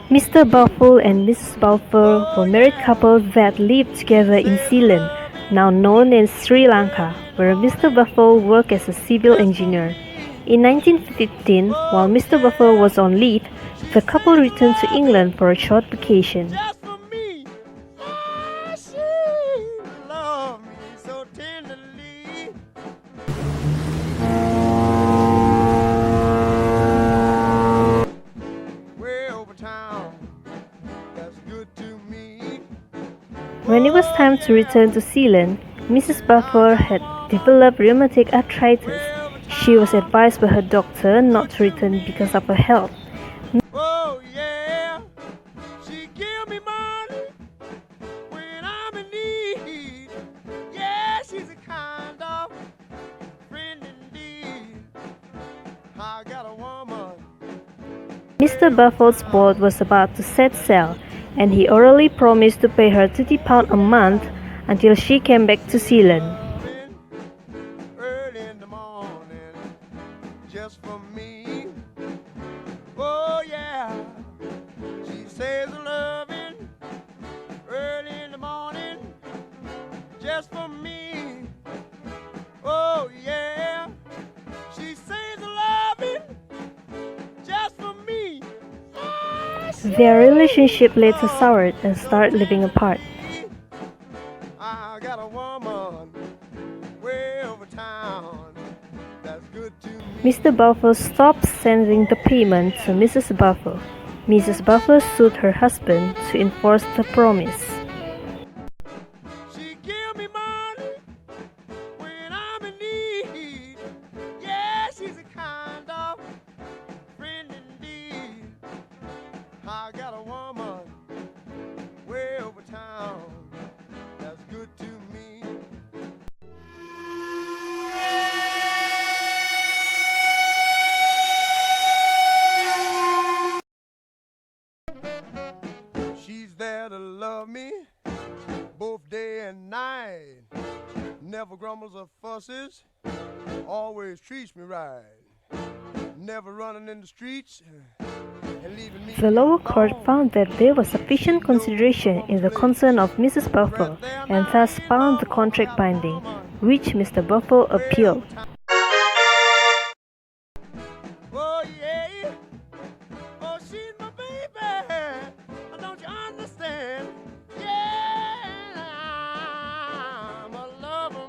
Mr. Balfour and Mrs. Balfour were a married couple that lived together in Ceylon, now known as Sri Lanka, where Mr. Balfour worked as a civil engineer. In 1915, while Mr. Balfour was on leave, the couple returned to England for a short vacation. When it was time to return to Ceylon, Mrs. Balfour had developed rheumatic arthritis. She was advised by her doctor not to return because of her health. Oh yeah, she give me money when I'm in need. Yeah, she's a kind of friend indeed. I got a woman. Mr. Balfour's boat was about to set sail, and he orally promised to pay her £30 a month until she came back to Ceylon. Early in the morning, just for me. Oh yeah, she says loving early in the morning, just for me. Oh yeah, she says loving just for me. Their relationship later soured and started living apart. I got a woman way over town that's good to me. Mr. Balfour stopped sending the payment to Mrs. Balfour. Mrs. Balfour sued her husband to enforce the promise. She give me money when I'm in need. Yeah, she's a kind of friend indeed. I got a woman way over town that's good to me. She's there to love me both day and night. Never grumbles or fusses, always treats me right. Never running in the streets and leaving me. The lower court found that there was sufficient consideration in the concern of Mrs. Balfour and thus found the contract binding, which Mr. Balfour appealed. Oh yeah, oh she's my baby. Don't you understand? Yeah, I'm a lover.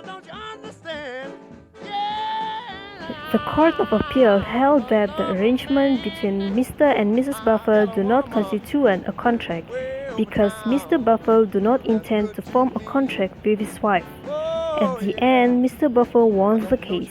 Don't you understand? Yeah. The Court of Appeal held that the arrangement between Mr. and Mrs. Balfour do not constitute a contract because Mr. Balfour do not intend to form a contract with his wife. At the end, Mr. Balfour won the case.